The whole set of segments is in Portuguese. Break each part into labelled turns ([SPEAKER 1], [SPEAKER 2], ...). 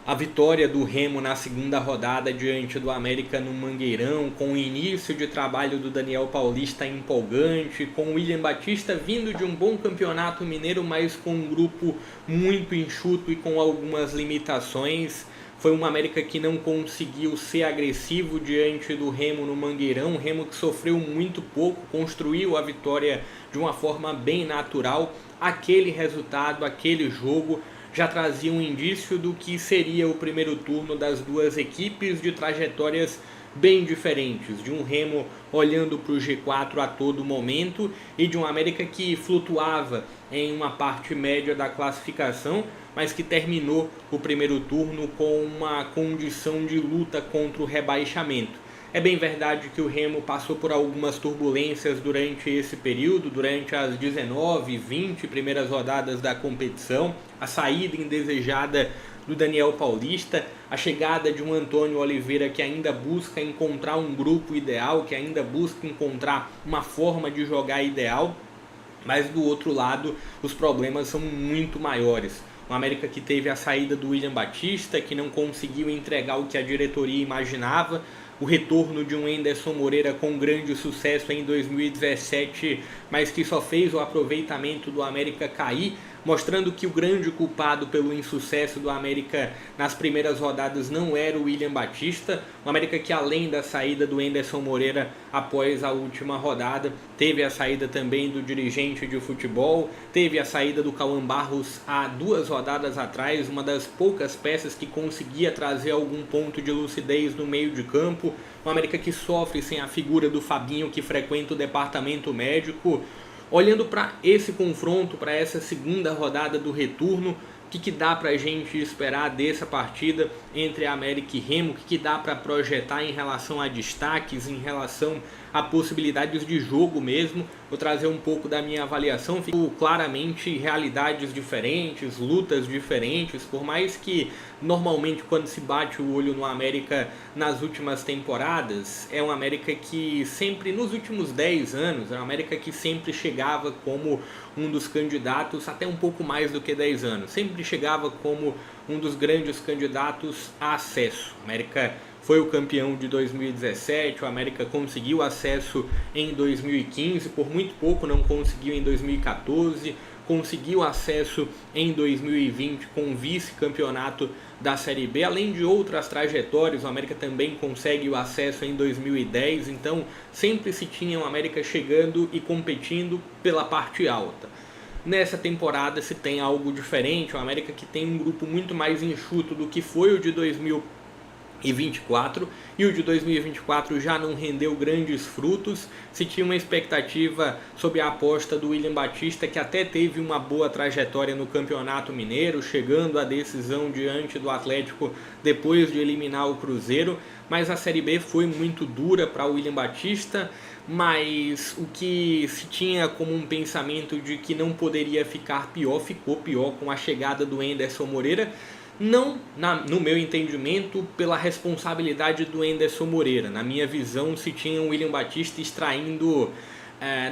[SPEAKER 1] A vitória do Remo na segunda rodada diante do América no Mangueirão, com o início de trabalho do Daniel Paulista empolgante, com o William Batista vindo de um bom campeonato mineiro, mas com um grupo muito enxuto e com algumas limitações. Foi uma América que não conseguiu ser agressivo diante do Remo no Mangueirão, um Remo que sofreu muito pouco, construiu a vitória de uma forma bem natural. Aquele resultado, aquele jogo já trazia um indício do que seria o primeiro turno das duas equipes, de trajetórias bem diferentes, de um Remo olhando para o G4 a todo momento e de um América que flutuava em uma parte média da classificação, mas que terminou o primeiro turno com uma condição de luta contra o rebaixamento. É bem verdade que o Remo passou por algumas turbulências durante esse período, durante as 19, 20 primeiras rodadas da competição, a saída indesejada do Daniel Paulista, a chegada de um Antônio Oliveira que ainda busca encontrar um grupo ideal, que ainda busca encontrar uma forma de jogar ideal, mas do outro lado os problemas são muito maiores. O América que teve a saída do William Batista, que não conseguiu entregar o que a diretoria imaginava, o retorno de um Enderson Moreira com grande sucesso em 2017, mas que só fez o aproveitamento do América cair, mostrando que o grande culpado pelo insucesso do América nas primeiras rodadas não era o William Batista. O América que, além da saída do Enderson Moreira após a última rodada, teve a saída também do dirigente de futebol, teve a saída do Cauã Barros há 2 rodadas atrás, uma das poucas peças que conseguia trazer algum ponto de lucidez no meio de campo. O América que sofre sem a figura do Fabinho, que frequenta o departamento médico. Olhando para esse confronto, para essa segunda rodada do retorno, o que dá para a gente esperar dessa partida entre América e Remo? O que dá para projetar em relação a destaques, em relação a possibilidades de jogo mesmo? Vou trazer um pouco da minha avaliação. Fico claramente realidades diferentes, lutas diferentes, por mais que normalmente quando se bate o olho no América nas últimas temporadas, é um América que sempre, nos últimos 10 anos, é um América que sempre chegava como um dos candidatos, até um pouco mais do que 10 anos, sempre chegava como um dos grandes candidatos a acesso. O América foi o campeão de 2017, o América conseguiu acesso em 2015, por muito pouco não conseguiu em 2014, conseguiu acesso em 2020 com o vice-campeonato da Série B, além de outras trajetórias. O América também consegue o acesso em 2010, então sempre se tinha o América chegando e competindo pela parte alta. Nessa temporada se tem algo diferente, o América que tem um grupo muito mais enxuto do que foi o de 2024, e o de 2024 já não rendeu grandes frutos. Se tinha uma expectativa sobre a aposta do William Batista, que até teve uma boa trajetória no Campeonato Mineiro, chegando à decisão diante do Atlético depois de eliminar o Cruzeiro, mas a Série B foi muito dura para o William Batista. Mas o que se tinha como um pensamento de que não poderia ficar pior, ficou pior com a chegada do Enderson Moreira. Não, no meu entendimento, pela responsabilidade do Enderson Moreira. Na minha visão, se tinha o William Batista extraindo,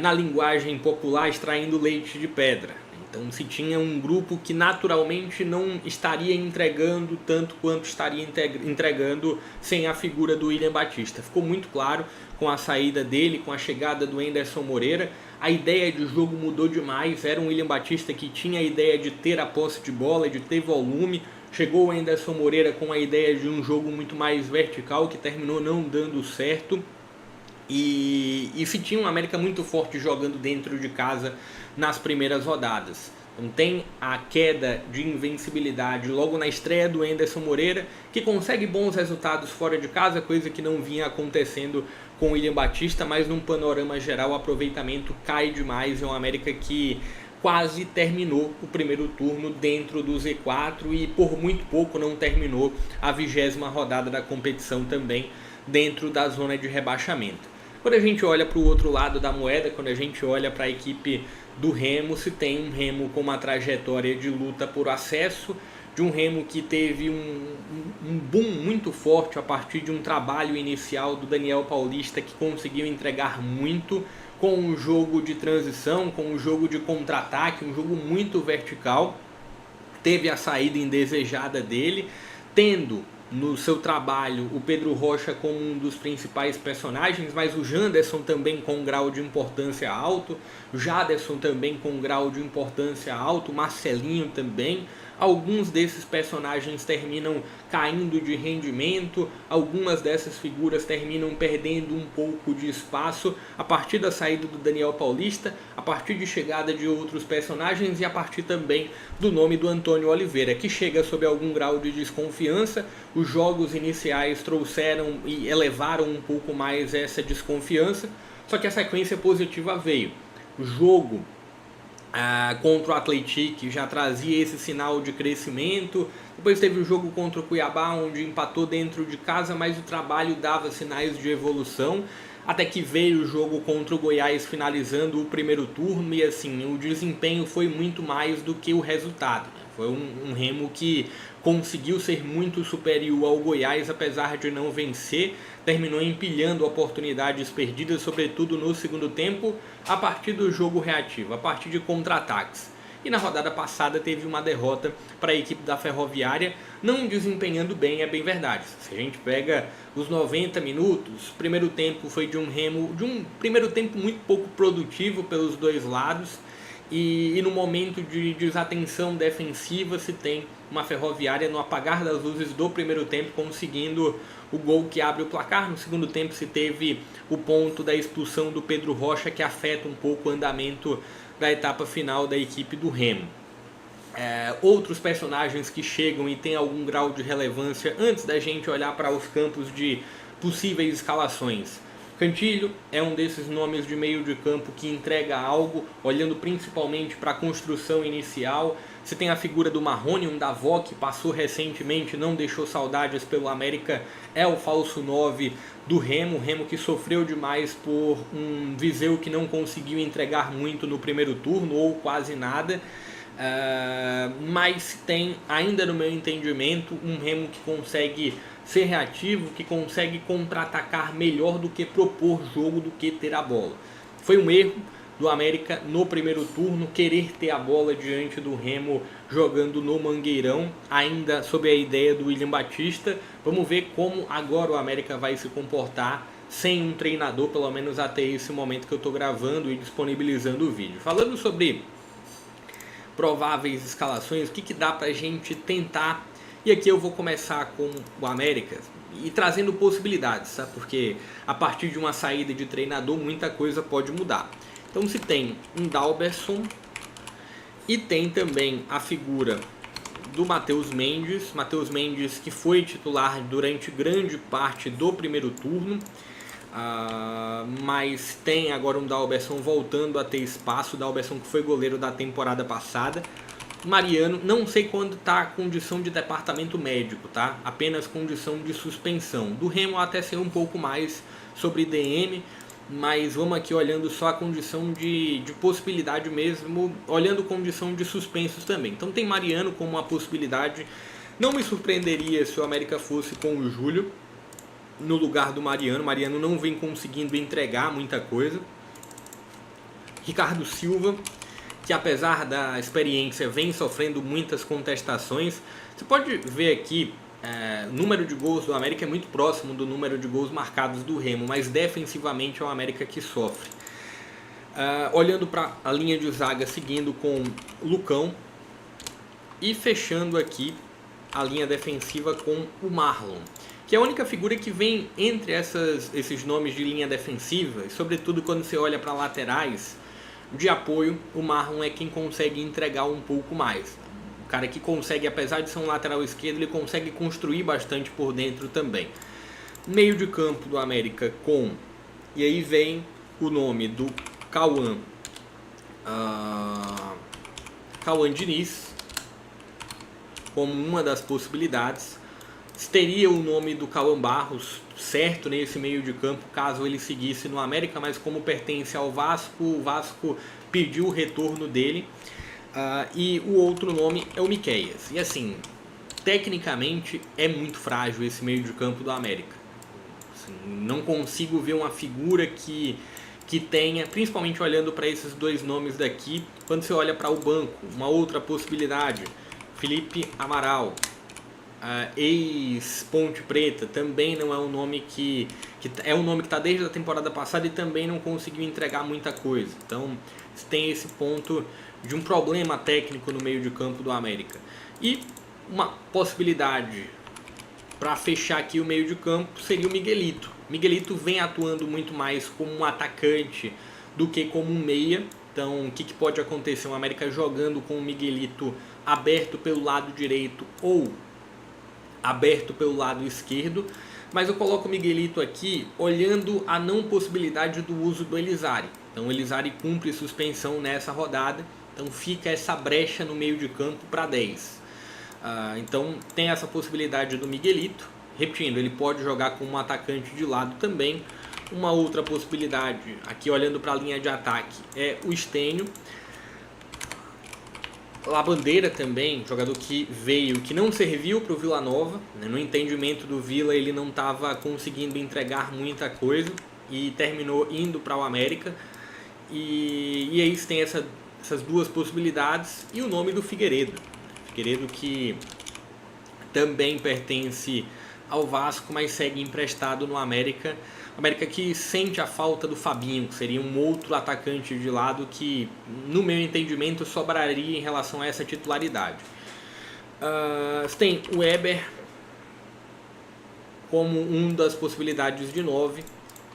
[SPEAKER 1] na linguagem popular, extraindo leite de pedra. Então se tinha um grupo que naturalmente não estaria entregando tanto quanto estaria entregando sem a figura do William Batista. Ficou muito claro com a saída dele, com a chegada do Enderson Moreira. A ideia de jogo mudou demais, era um William Batista que tinha a ideia de ter a posse de bola, de ter volume. Chegou o Enderson Moreira com a ideia de um jogo muito mais vertical, que terminou não dando certo. E se tinha um América muito forte jogando dentro de casa nas primeiras rodadas. Então tem a queda de invencibilidade logo na estreia do Enderson Moreira, que consegue bons resultados fora de casa, coisa que não vinha acontecendo com o William Batista, mas num panorama geral o aproveitamento cai demais. É um América que quase terminou o primeiro turno dentro do Z4 e por muito pouco não terminou a 20ª rodada da competição também dentro da zona de rebaixamento. Quando a gente olha para o outro lado da moeda, quando a gente olha para a equipe do Remo, se tem um Remo com uma trajetória de luta por acesso, de um Remo que teve um boom muito forte a partir de um trabalho inicial do Daniel Paulista, que conseguiu entregar muito, com um jogo de transição, com um jogo de contra-ataque, um jogo muito vertical. Teve a saída indesejada dele, tendo no seu trabalho o Pedro Rocha como um dos principais personagens, mas o Janderson também com um grau de importância alto, o Jaderson também com um grau de importância alto, o Marcelinho também. Alguns desses personagens terminam caindo de rendimento, algumas dessas figuras terminam perdendo um pouco de espaço a partir da saída do Daniel Paulista, a partir de chegada de outros personagens e a partir também do nome do Antônio Oliveira, que chega sob algum grau de desconfiança. Os jogos iniciais trouxeram e elevaram um pouco mais essa desconfiança, só que a sequência positiva veio. O jogo contra o Atlético já trazia esse sinal de crescimento. Depois teve o jogo contra o Cuiabá, onde empatou dentro de casa, mas o trabalho dava sinais de evolução. Até que veio o jogo contra o Goiás finalizando o primeiro turno e assim, o desempenho foi muito mais do que o resultado. Foi um Remo que conseguiu ser muito superior ao Goiás, apesar de não vencer. Terminou empilhando oportunidades perdidas, sobretudo no segundo tempo, a partir do jogo reativo, a partir de contra-ataques. E na rodada passada teve uma derrota para a equipe da Ferroviária, não desempenhando bem, é bem verdade. Se a gente pega os 90 minutos, o primeiro tempo foi de um primeiro tempo muito pouco produtivo pelos dois lados, e no momento de desatenção defensiva se tem uma Ferroviária no apagar das luzes do primeiro tempo conseguindo o gol que abre o placar. No segundo tempo se teve o ponto da expulsão do Pedro Rocha, que afeta um pouco o andamento da etapa final da equipe do Remo. Outros personagens que chegam e têm algum grau de relevância antes da gente olhar para os campos de possíveis escalações. Cantilho é um desses nomes de meio de campo que entrega algo, olhando principalmente para a construção inicial. Você tem a figura do Marrone, um Davó que passou recentemente, não deixou saudades pelo América, é o falso 9 do Remo, que sofreu demais por um Viseu que não conseguiu entregar muito no primeiro turno, ou quase nada. Mas tem, ainda no meu entendimento, um Remo que consegue ser reativo, que consegue contra-atacar melhor do que propor jogo, do que ter a bola. Foi um erro do América no primeiro turno querer ter a bola diante do Remo jogando no Mangueirão, ainda sob a ideia do William Batista. Vamos ver como agora o América vai se comportar sem um treinador, pelo menos até esse momento que eu estou gravando e disponibilizando o vídeo. Falando sobre prováveis escalações, o que dá pra gente tentar. E aqui eu vou começar com o América e trazendo possibilidades, sabe? Porque a partir de uma saída de treinador muita coisa pode mudar. Então se tem um Dalberson e tem também a figura do Matheus Mendes que foi titular durante grande parte do primeiro turno, mas tem agora um Dalberson voltando a ter espaço, o Dalberson que foi goleiro da temporada passada. Mariano, não sei quando está a condição de departamento médico, tá? Apenas condição de suspensão. Do Remo até ser um pouco mais sobre DM, mas vamos aqui olhando só a condição de possibilidade mesmo, olhando condição de suspensos também. Então tem Mariano como uma possibilidade. Não me surpreenderia se o América fosse com o Júlio no lugar do Mariano. Mariano não vem conseguindo entregar muita coisa. Ricardo Silva, que apesar da experiência vem sofrendo muitas contestações. Você pode ver aqui, o número de gols do América é muito próximo do número de gols marcados do Remo, mas defensivamente é o América que sofre. Olhando para a linha de zaga, seguindo com Lucão e fechando aqui a linha defensiva com o Marlon, que é a única figura que vem entre esses nomes de linha defensiva, e sobretudo quando você olha para laterais de apoio, o Marlon é quem consegue entregar um pouco mais. O cara que consegue, apesar de ser um lateral esquerdo, ele consegue construir bastante por dentro também. Meio de campo do América e aí vem o nome do Cauã Diniz como uma das possibilidades. Teria o nome do Cauã Barros certo nesse meio de campo caso ele seguisse no América, mas como pertence ao Vasco, o Vasco pediu o retorno dele. E o outro nome é o Miqueias. E assim, tecnicamente é muito frágil esse meio de campo do América. Assim, não consigo ver uma figura que tenha, principalmente olhando para esses dois nomes daqui. Quando você olha para o banco, uma outra possibilidade, Felipe Amaral, ex-Ponte Preta, também não é um nome que é um nome que está desde a temporada passada e também não conseguiu entregar muita coisa. Então tem esse ponto de um problema técnico no meio de campo do América. E uma possibilidade para fechar aqui o meio de campo seria o Miguelito. Miguelito vem atuando muito mais como um atacante do que como um meia. Então, o que pode acontecer? O América jogando com o Miguelito aberto pelo lado direito ou aberto pelo lado esquerdo. Mas eu coloco o Miguelito aqui olhando a não possibilidade do uso do Elizari. Então, o Elizari cumpre suspensão nessa rodada. Então, fica essa brecha no meio de campo para 10. Então, tem essa possibilidade do Miguelito. Repetindo, ele pode jogar como um atacante de lado também. Uma outra possibilidade, aqui olhando para a linha de ataque, é o Stênio. Labandeira também, jogador que veio, que não serviu para o Vila Nova. Né? No entendimento do Vila, ele não estava conseguindo entregar muita coisa e terminou indo para o América. E aí tem essas duas possibilidades e o nome do Figueiredo. Figueiredo que também pertence ao Vasco, mas segue emprestado no América. América que sente a falta do Fabinho, que seria um outro atacante de lado que, no meu entendimento, sobraria em relação a essa titularidade. Você tem o Weber como uma das possibilidades de 9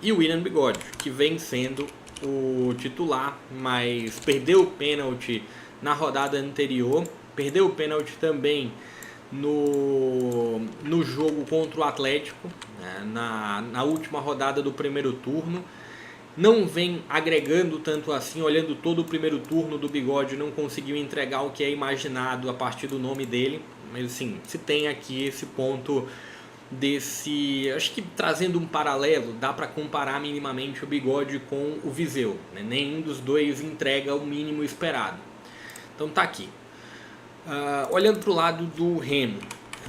[SPEAKER 1] e o William Bigode, que vem sendo o titular, mas perdeu o pênalti na rodada anterior, perdeu o pênalti também no jogo contra o Atlético, né, na última rodada do primeiro turno. Não vem agregando tanto assim, olhando todo o primeiro turno do Bigode, não conseguiu entregar o que é imaginado a partir do nome dele. Mas assim, se tem aqui esse ponto desse... Acho que trazendo um paralelo, dá para comparar minimamente o Bigode com o Viseu. Né? Nenhum dos dois entrega o mínimo esperado. Então tá aqui. Olhando para o lado do Remo,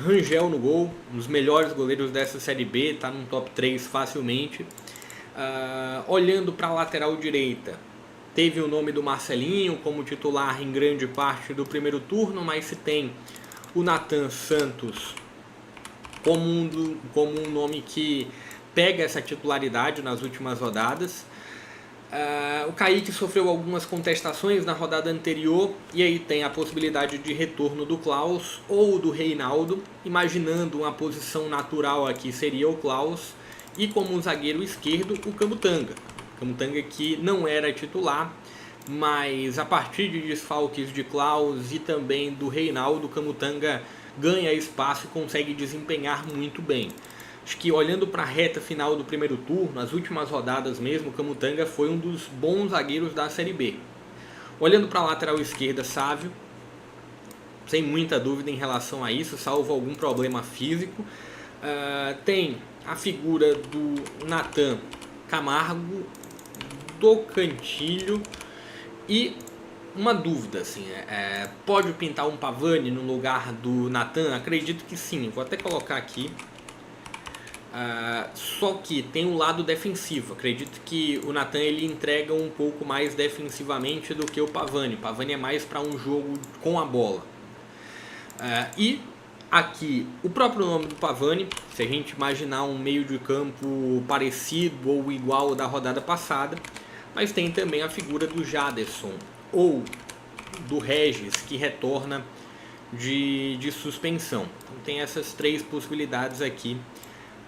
[SPEAKER 1] Rangel no gol, um dos melhores goleiros dessa Série B, está no top 3 facilmente. Olhando para a lateral direita, teve o nome do Marcelinho como titular em grande parte do primeiro turno, mas se tem o Nathan Santos como um nome que pega essa titularidade nas últimas rodadas. O Kaique sofreu algumas contestações na rodada anterior e aí tem a possibilidade de retorno do Klaus ou do Reinaldo, imaginando uma posição natural aqui seria o Klaus e como um zagueiro esquerdo o Camutanga. Camutanga que não era titular, mas a partir de desfalques de Klaus e também do Reinaldo, o Camutanga ganha espaço e consegue desempenhar muito bem. Acho que olhando para a reta final do primeiro turno, as últimas rodadas mesmo, o Camutanga foi um dos bons zagueiros da Série B. Olhando para a lateral esquerda, Sávio, sem muita dúvida em relação a isso, salvo algum problema físico. Tem a figura do Nathan Camargo, do Cantilho e uma dúvida, assim, pode pintar um Pavani no lugar do Nathan? Acredito que sim, vou até colocar aqui. Só que tem um lado defensivo. Acredito que o Nathan ele entrega um pouco mais defensivamente do que o Pavani. O Pavani é mais para um jogo com a bola. E aqui o próprio nome do Pavani, se a gente imaginar um meio de campo parecido ou igual ao da rodada passada, mas tem também a figura do Jaderson ou do Regis, que retorna de suspensão. Então tem essas três possibilidades aqui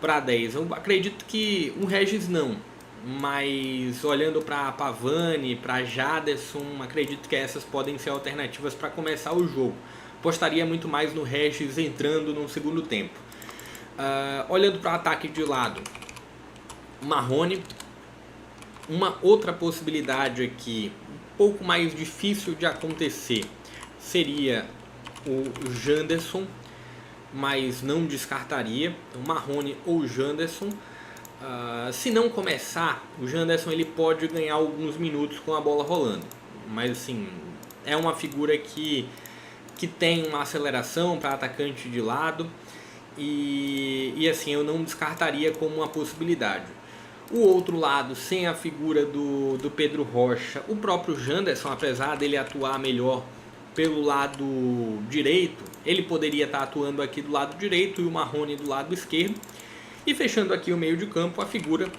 [SPEAKER 1] para 10. Eu acredito que o Regis não, mas olhando para Pavani, para Jaderson, acredito que essas podem ser alternativas para começar o jogo. Apostaria muito mais no Regis entrando no segundo tempo. Olhando para o ataque de lado, Marrone. Uma outra possibilidade aqui, um pouco mais difícil de acontecer, seria o Janderson, mas não descartaria. O Marrone ou o Janderson. Se não começar, o Janderson ele pode ganhar alguns minutos com a bola rolando, mas assim, é uma figura que tem uma aceleração para atacante de lado e assim, eu não descartaria como uma possibilidade. O outro lado, sem a figura do Pedro Rocha, o próprio Janderson, apesar dele atuar melhor pelo lado direito, ele poderia estar atuando aqui do lado direito e o Marrone do lado esquerdo. E fechando aqui o meio de campo, a figura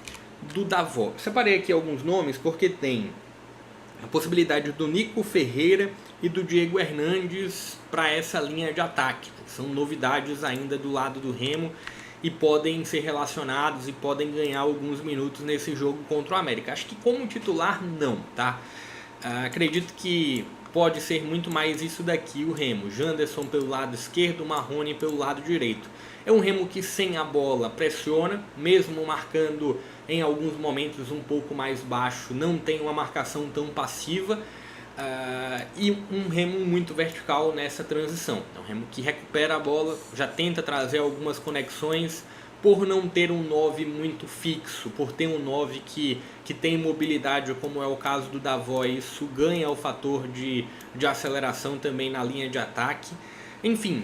[SPEAKER 1] do Davó. Separei aqui alguns nomes porque tem a possibilidade do Nico Ferreira e do Diego Hernandes para essa linha de ataque. São novidades ainda do lado do Remo e podem ser relacionados e podem ganhar alguns minutos nesse jogo contra o América. Acho que como titular não, tá? Acredito que pode ser muito mais isso daqui o Remo. Janderson pelo lado esquerdo, Marrone pelo lado direito. É um Remo que sem a bola pressiona, mesmo marcando em alguns momentos um pouco mais baixo, não tem uma marcação tão passiva, e um Remo muito vertical nessa transição. É um Remo que recupera a bola, já tenta trazer algumas conexões, por não ter um 9 muito fixo, por ter um 9 que tem mobilidade, como é o caso do Davó, isso ganha o fator de aceleração também na linha de ataque. Enfim,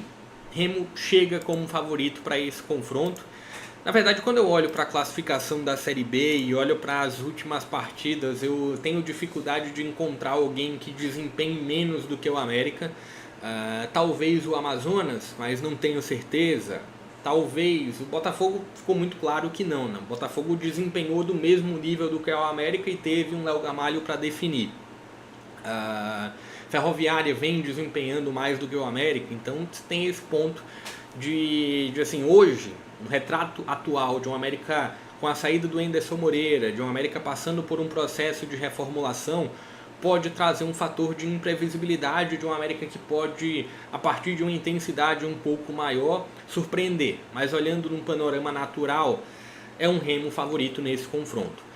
[SPEAKER 1] Remo chega como favorito para esse confronto. Na verdade, quando eu olho para a classificação da Série B e olho para as últimas partidas, eu tenho dificuldade de encontrar alguém que desempenhe menos do que o América. Talvez o Amazonas, mas não tenho certeza. Talvez o Botafogo, ficou muito claro que não, né? O Botafogo desempenhou do mesmo nível do que o América e teve um Léo Gamalho para definir. Ferroviária vem desempenhando mais do que o América, então tem esse ponto de assim, hoje, no retrato atual de um América com a saída do Enderson Moreira, de um América passando por um processo de reformulação, pode trazer um fator de imprevisibilidade de um América que pode, a partir de uma intensidade um pouco maior, surpreender. Mas olhando num panorama natural, é um Remo favorito nesse confronto.